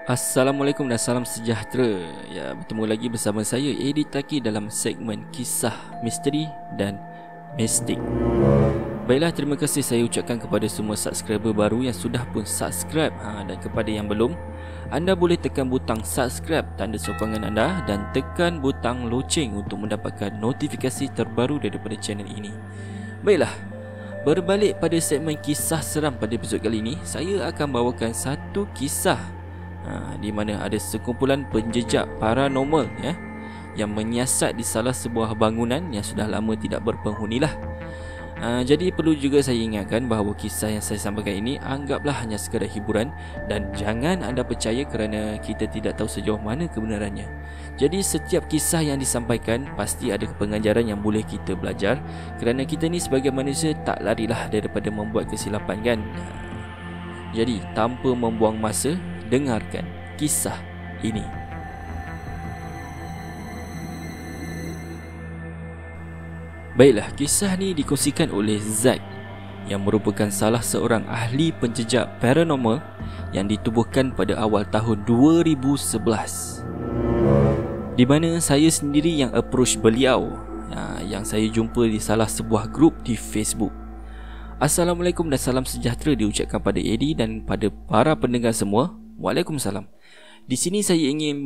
Assalamualaikum dan salam sejahtera. Ya, bertemu lagi bersama saya Edi Taki dalam segmen kisah misteri dan mistik. Baiklah, terima kasih saya ucapkan kepada semua subscriber baru yang sudah pun subscribe dan kepada yang belum, anda boleh tekan butang subscribe, tanda sokongan anda, dan tekan butang loceng untuk mendapatkan notifikasi terbaru daripada channel ini. Baiklah, berbalik pada segmen kisah seram pada episod kali ini, saya akan bawakan satu kisah di mana ada sekumpulan penjejak paranormal yang menyiasat di salah sebuah bangunan yang sudah lama tidak berpenghuni lah. Jadi perlu juga saya ingatkan bahawa kisah yang saya sampaikan ini anggaplah hanya sekadar hiburan dan jangan anda percaya kerana kita tidak tahu sejauh mana kebenarannya. Jadi setiap kisah yang disampaikan pasti ada pengajaran yang boleh kita belajar, kerana kita ni sebagai manusia tak larilah daripada membuat kesilapan kan. Jadi tanpa membuang masa, dengarkan kisah ini. Baiklah, kisah ni dikongsikan oleh Zack yang merupakan salah seorang ahli penjejak paranormal yang ditubuhkan pada awal tahun 2011. Di mana saya sendiri yang approach beliau, yang saya jumpa di salah sebuah grup di Facebook. Assalamualaikum dan salam sejahtera diucapkan pada Eddie dan pada para pendengar semua. Waalaikumsalam. Di sini saya ingin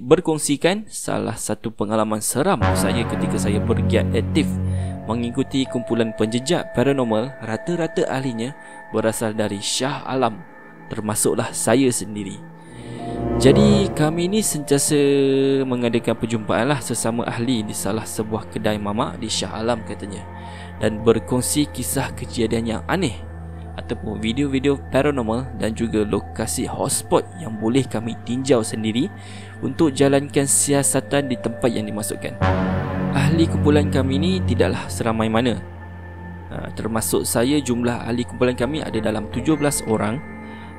berkongsikan salah satu pengalaman seram saya ketika saya bergiat aktif mengikuti kumpulan penjejak paranormal. Rata-rata ahlinya berasal dari Shah Alam, termasuklah saya sendiri. Jadi kami ni sentiasa mengadakan perjumpaan lah sesama ahli di salah sebuah kedai mamak di Shah Alam katanya, dan berkongsi kisah kejadian yang aneh ataupun video-video paranormal dan juga lokasi hotspot yang boleh kami tinjau sendiri untuk jalankan siasatan di tempat yang dimasukkan. Ahli kumpulan kami ni tidaklah seramai mana. Termasuk saya, jumlah ahli kumpulan kami ada dalam 17 orang.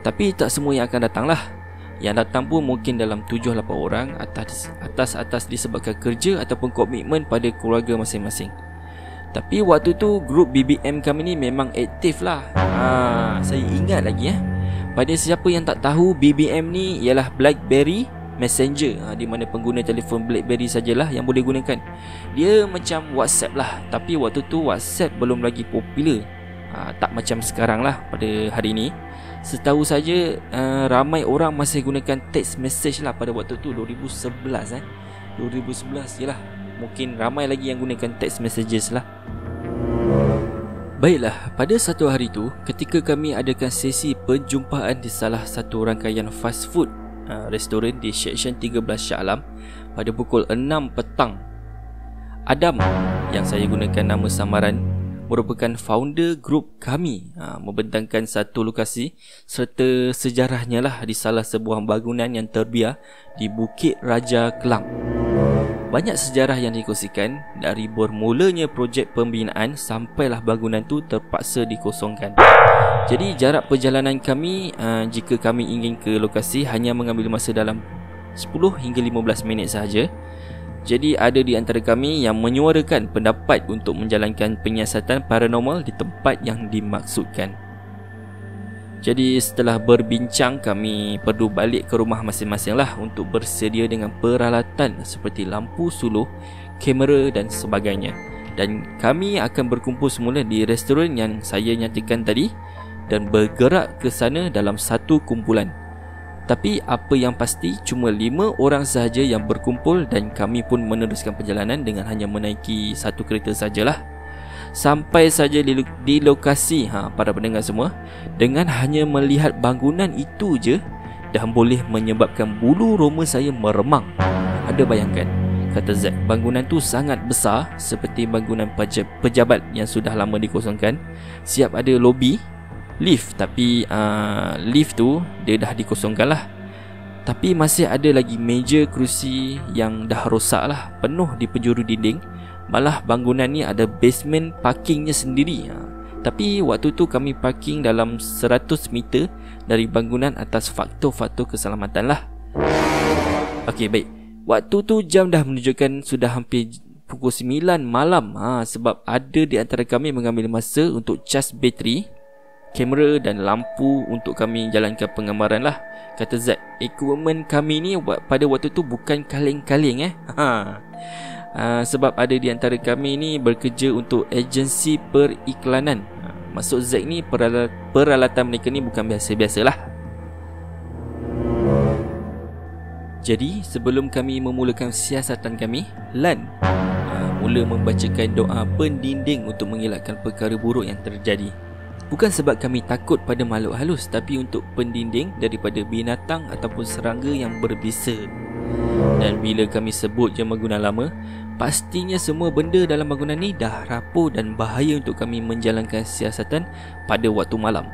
Tapi tak semua yang akan datang lah. Yang datang pun mungkin dalam 7-8 orang, atas disebabkan kerja ataupun komitmen pada keluarga masing-masing. Tapi waktu tu grup BBM kami ni memang aktif lah. Saya ingat lagi Pada siapa yang tak tahu, BBM ni ialah BlackBerry Messenger, di mana pengguna telefon BlackBerry sajalah yang boleh gunakan. Dia macam WhatsApp lah, tapi waktu tu WhatsApp belum lagi popular. Tak macam sekarang lah pada hari ni. Setahu saja ramai orang masih gunakan text message lah pada waktu tu, 2011 2011 je lah. Mungkin ramai lagi yang gunakan text messages lah. Baiklah, pada satu hari tu, ketika kami adakan sesi perjumpaan di salah satu rangkaian fast food restoran di Seksyen 13 Shah Alam pada pukul 6 petang, Adam, yang saya gunakan nama samaran, merupakan founder grup kami, membentangkan satu lokasi serta sejarahnya lah di salah sebuah bangunan yang terbiar di Bukit Raja Kelang. Banyak sejarah yang dikongsikan dari bermulanya projek pembinaan sampailah bangunan tu terpaksa dikosongkan. Jadi jarak perjalanan kami, jika kami ingin ke lokasi, hanya mengambil masa dalam 10 hingga 15 minit sahaja. Jadi ada di antara kami yang menyuarakan pendapat untuk menjalankan penyiasatan paranormal di tempat yang dimaksudkan. Jadi setelah berbincang, kami perlu balik ke rumah masing-masing lah untuk bersedia dengan peralatan seperti lampu suluh, kamera dan sebagainya. Dan kami akan berkumpul semula di restoran yang saya nyatakan tadi dan bergerak ke sana dalam satu kumpulan. Tapi apa yang pasti, cuma 5 orang sahaja yang berkumpul dan kami pun meneruskan perjalanan dengan hanya menaiki satu kereta sajalah. Sampai saja di lokasi, para pendengar semua, dengan hanya melihat bangunan itu je dah boleh menyebabkan bulu roma saya meremang. Ada bayangkan, kata Zack, bangunan tu sangat besar seperti bangunan pejabat yang sudah lama dikosongkan. Siap ada lobi, lift, tapi lift tu dia dah dikosongkan lah. Tapi masih ada lagi meja kerusi yang dah rosak lah, penuh di penjuru dinding. Malah bangunan ni ada basement parkingnya sendiri. Tapi waktu tu kami parking dalam 100 meter dari bangunan atas faktor-faktor keselamatan lah. Okey, baik. Waktu tu jam dah menunjukkan sudah hampir pukul 9 malam. Sebab ada di antara kami mengambil masa untuk cas bateri kamera dan lampu untuk kami jalankan penggambaran lah. Kata Zack, equipment kami ni pada waktu tu bukan kaleng-kaleng sebab ada di antara kami ni bekerja untuk agensi periklanan. Maksud Zack ni peralatan mereka ni bukan biasa-biasalah. Jadi sebelum kami memulakan siasatan kami, Lan mula membacakan doa pendinding untuk mengelakkan perkara buruk yang terjadi. Bukan sebab kami takut pada makhluk halus, tapi untuk pendinding daripada binatang ataupun serangga yang berbisa. Dan bila kami sebut jam bangunan lama, pastinya semua benda dalam bangunan ni dah rapuh dan bahaya untuk kami menjalankan siasatan pada waktu malam.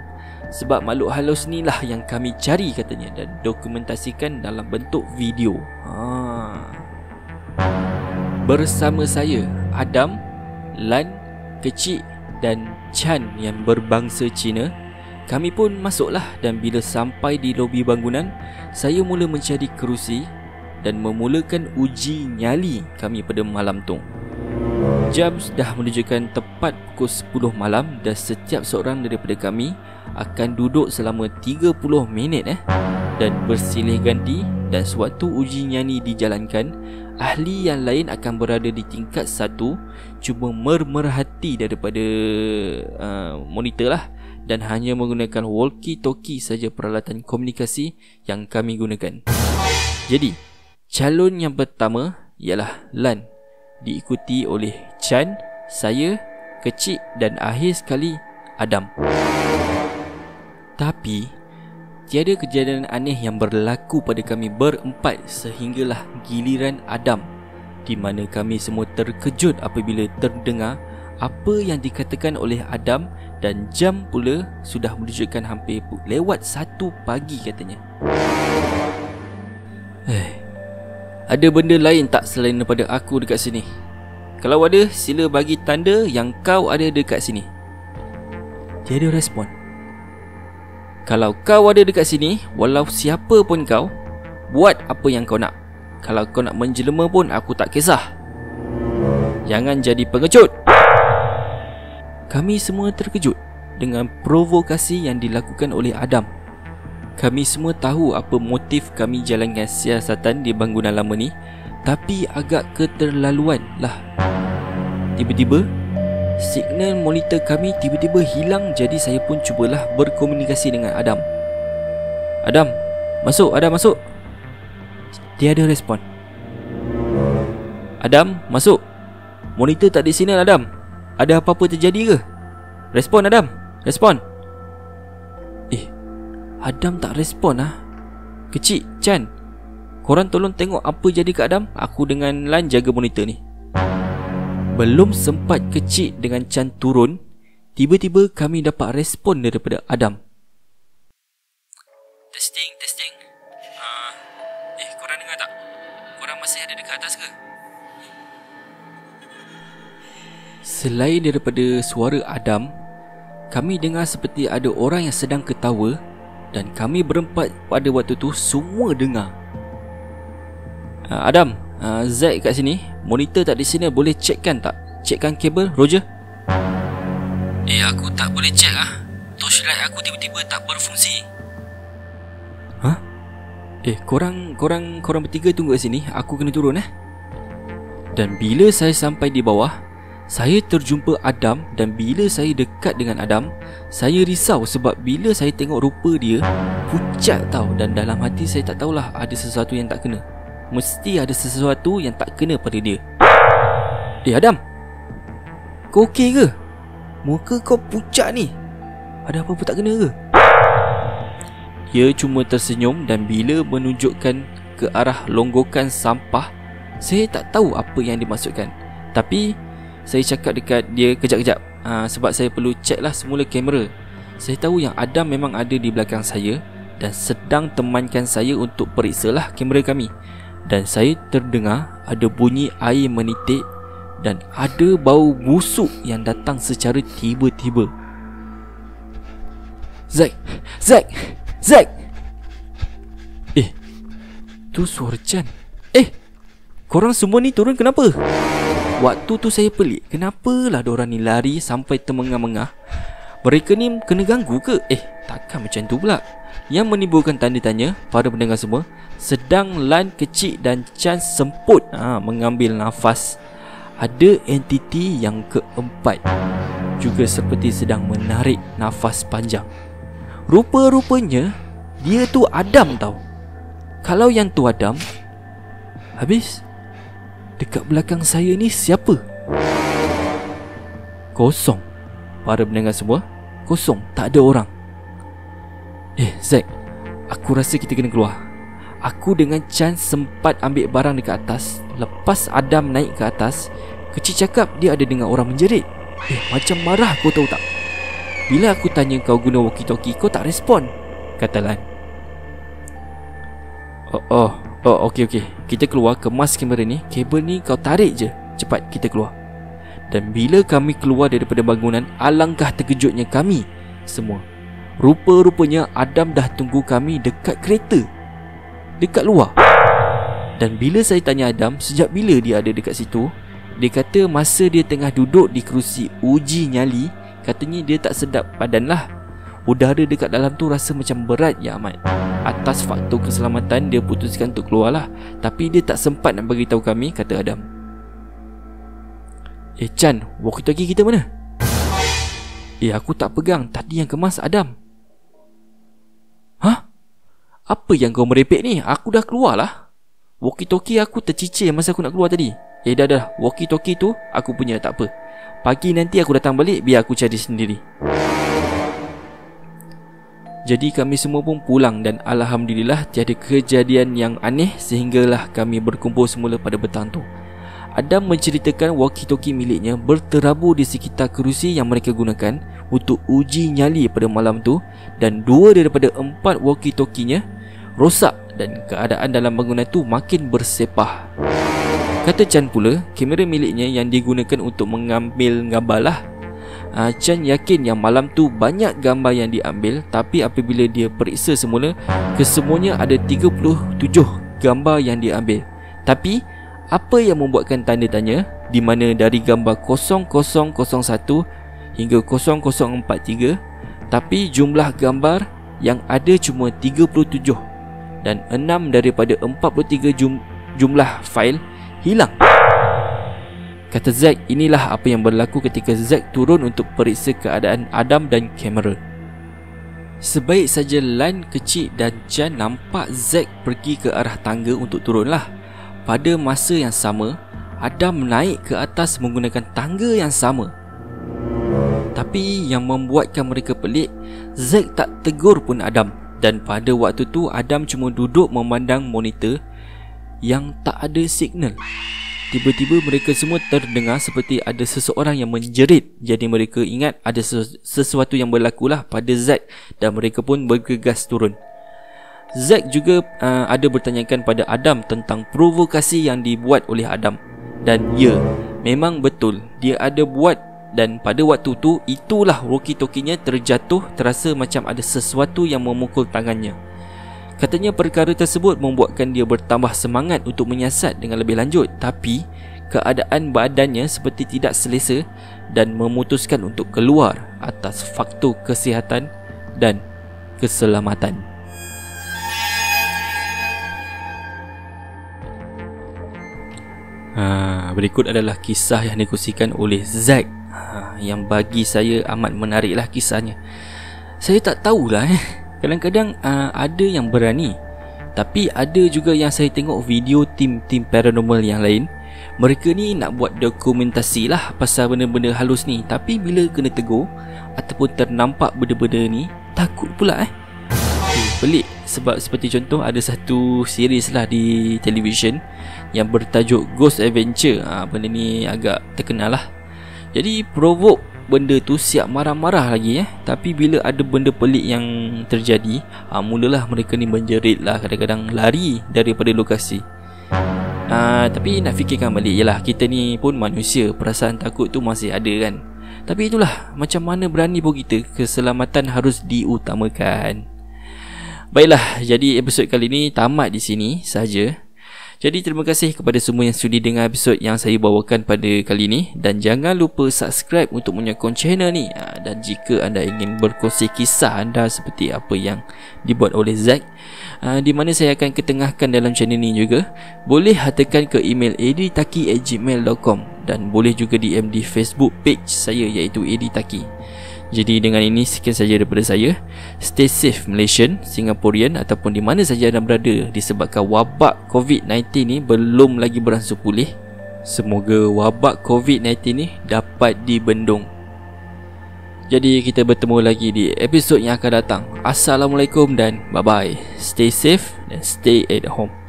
Sebab makhluk halus ni lah yang kami cari katanya, dan dokumentasikan dalam bentuk video. Bersama saya, Adam, Lan, Kecik dan Chan yang berbangsa Cina, kami pun masuklah. Dan bila sampai di lobi bangunan, saya mula mencari kerusi dan memulakan uji nyali kami pada malam tu. Jam dah menunjukkan tepat pukul 10 malam dan setiap seorang daripada kami akan duduk selama 30 minit dan bersilih ganti. Dan sewaktu uji nyali dijalankan, ahli yang lain akan berada di tingkat 1, cuma merhati daripada monitor lah, dan hanya menggunakan walkie-talkie saja peralatan komunikasi yang kami gunakan. Jadi calon yang pertama ialah Lan, diikuti oleh Chan, saya, Kecik dan akhir sekali Adam. Tapi tiada kejadian aneh yang berlaku pada kami berempat sehinggalah giliran Adam, di mana kami semua terkejut apabila terdengar apa yang dikatakan oleh Adam, dan jam pula sudah menunjukkan hampir lewat 1 pagi katanya. Ada benda lain tak selain daripada aku dekat sini? Kalau ada, sila bagi tanda yang kau ada dekat sini. Tiada respon. Kalau kau ada dekat sini, walau siapa pun kau, buat apa yang kau nak. Kalau kau nak menjelma pun aku tak kisah. Jangan jadi pengecut. Kami semua terkejut dengan provokasi yang dilakukan oleh Adam. Kami semua tahu apa motif kami jalankan siasatan di bangunan lama ni, tapi agak keterlaluan lah. Tiba-tiba signal monitor kami tiba-tiba hilang. Jadi saya pun cubalah berkomunikasi dengan Adam. Adam, masuk. Adam, masuk. Tiada respon. Adam, masuk. Monitor tak ada signal, Adam. Ada apa-apa terjadi ke? Respon, Adam. Respon. Adam tak respon Kecik, Chan, korang tolong tengok apa jadi kat Adam. Aku dengan Lan jaga monitor ni. Belum sempat Kecik dengan Chan turun, tiba-tiba kami dapat respon daripada Adam. Testing. Korang dengar tak? Korang masih ada dekat atas ke? Selain daripada suara Adam, kami dengar seperti ada orang yang sedang ketawa. Dan kami berempat pada waktu tu semua dengar. Adam, Zack kat sini. Monitor tak di sini, boleh checkkan tak? Checkkan kabel, Roger. Aku tak boleh check Torchlight aku tiba-tiba tak berfungsi. Korang bertiga tunggu kat sini. Aku kena turun Dan bila saya sampai di bawah, saya terjumpa Adam. Dan bila saya dekat dengan Adam, saya risau sebab bila saya tengok rupa dia pucat tau. Dan dalam hati saya tak tahulah ada sesuatu yang tak kena. Mesti ada sesuatu yang tak kena pada dia. Adam, kau okey ke? Muka kau pucat ni. Ada apa-apa tak kena ke? Dia cuma tersenyum dan bila menunjukkan ke arah longgokan sampah, saya tak tahu apa yang dimaksudkan. Tapi saya cakap dekat dia, kejap-kejap, sebab saya perlu check lah semula kamera. Saya tahu yang Adam memang ada di belakang saya dan sedang temankan saya untuk periksa lah kamera kami. Dan saya terdengar ada bunyi air menitik dan ada bau busuk yang datang secara tiba-tiba. Zack! Tu suara Chan. Korang semua ni turun kenapa? Waktu tu saya pelik, kenapalah diorang ni lari sampai termengah-mengah. Mereka ni kena ganggu ke? Takkan macam tu pula. Yang menimbulkan tanda tanya para pendengar semua, sedang Lan kecil dan Chan semput mengambil nafas, ada entiti yang keempat juga seperti sedang menarik nafas panjang. Rupa-rupanya dia tu Adam tau. Kalau yang tu Adam, habis dekat belakang saya ni siapa? Kosong. Para pendengar semua, kosong, tak ada orang. Zack, aku rasa kita kena keluar. Aku dengan Chan sempat ambil barang dekat atas. Lepas Adam naik ke atas, kecil cakap dia ada dengar orang menjerit. Macam marah, kau tahu tak? Bila aku tanya kau guna walkie-talkie, kau tak respon, kata Lan. Okey. Kita keluar, kemas kamera ni. Kabel ni kau tarik je. Cepat, kita keluar. Dan bila kami keluar daripada bangunan, alangkah terkejutnya kami semua. Rupa-rupanya Adam dah tunggu kami dekat kereta, dekat luar. Dan bila saya tanya Adam sejak bila dia ada dekat situ, dia kata masa dia tengah duduk di kerusi uji nyali, katanya dia tak sedap badan lah. Udara dekat dalam tu rasa macam berat ya amat. Atas faktor keselamatan dia putuskan untuk keluar lah. Tapi dia tak sempat nak beritahu kami, kata Adam. Chan, walkie-talkie kita mana? Aku tak pegang, tadi yang kemas Adam. Apa yang kau merepek ni? Aku dah keluar lah. Walkie-talkie aku tercicir masa aku nak keluar tadi. Dah, walkie-talkie tu aku punya, tak apa. Pagi nanti aku datang balik, biar aku cari sendiri. Jadi kami semua pun pulang dan alhamdulillah tiada kejadian yang aneh sehinggalah kami berkumpul semula pada petang tu. Adam menceritakan walkie-talkie miliknya berterabur di sekitar kerusi yang mereka gunakan untuk uji nyali pada malam tu, dan 2 daripada 4 walkie-talkienya rosak dan keadaan dalam bangunan tu makin bersepah. Kata Chan pula, kamera miliknya yang digunakan untuk mengambil gambar lah. Chan yakin yang malam tu banyak gambar yang diambil, tapi apabila dia periksa semula, kesemuanya ada 37 gambar yang diambil. Tapi apa yang membuatkan tanda tanya, di mana dari gambar 0001 hingga 0043, tapi jumlah gambar yang ada cuma 37 dan 6 daripada 43 jumlah fail hilang. Kata Zack, inilah apa yang berlaku ketika Zack turun untuk periksa keadaan Adam dan kamera. Sebaik saja Lan kecil dan Chan nampak Zack pergi ke arah tangga untuk turunlah. Pada masa yang sama, Adam naik ke atas menggunakan tangga yang sama. Tapi yang membuatkan mereka pelik, Zack tak tegur pun Adam. Dan pada waktu tu Adam cuma duduk memandang monitor yang tak ada signal. Tiba-tiba mereka semua terdengar seperti ada seseorang yang menjerit. Jadi mereka ingat ada sesuatu yang berlakulah pada Zack, dan mereka pun bergegas turun. Zack juga ada bertanyakan pada Adam tentang provokasi yang dibuat oleh Adam. Dan ya, memang betul dia ada buat. Dan pada waktu tu, itulah walkie-talkie-nya terjatuh, terasa macam ada sesuatu yang memukul tangannya. Katanya perkara tersebut membuatkan dia bertambah semangat untuk menyiasat dengan lebih lanjut. Tapi keadaan badannya seperti tidak selesa dan memutuskan untuk keluar atas faktor kesihatan dan keselamatan. Berikut adalah kisah yang dikongsikan oleh Zack, yang bagi saya amat menariklah kisahnya. Saya tak tahulah kadang-kadang ada yang berani, tapi ada juga yang saya tengok video tim-tim paranormal yang lain. Mereka ni nak buat dokumentasi lah pasal benda-benda halus ni, tapi bila kena tegur ataupun ternampak benda-benda ni, takut pula pelik. Sebab seperti contoh, ada satu series lah di televisyen yang bertajuk Ghost Adventure. Benda ni agak terkenal lah. Jadi provoke benda tu siap marah-marah lagi Tapi bila ada benda pelik yang terjadi, mulalah mereka ni menjerit lah, kadang-kadang lari daripada lokasi. Tapi nak fikirkan balik, yelah, kita ni pun manusia, perasaan takut tu masih ada kan. Tapi itulah, macam mana berani pun kita, keselamatan harus diutamakan. Baiklah, jadi episod kali ni tamat di sini saja. Jadi terima kasih kepada semua yang sudi dengar episod yang saya bawakan pada kali ini. Dan jangan lupa subscribe untuk menyokong channel ni. Dan jika anda ingin berkongsi kisah anda seperti apa yang dibuat oleh Zack, di mana saya akan ketengahkan dalam channel ni juga, boleh hantarkan ke email editaki@gmail.com. Dan boleh juga DM di Facebook page saya iaitu Editaki. Jadi dengan ini sekian saja daripada saya. Stay safe Malaysian, Singaporean ataupun di mana saja anda berada disebabkan wabak COVID-19 ni belum lagi beransur pulih. Semoga wabak COVID-19 ni dapat dibendung. Jadi kita bertemu lagi di episod yang akan datang. Assalamualaikum dan bye-bye. Stay safe dan stay at home.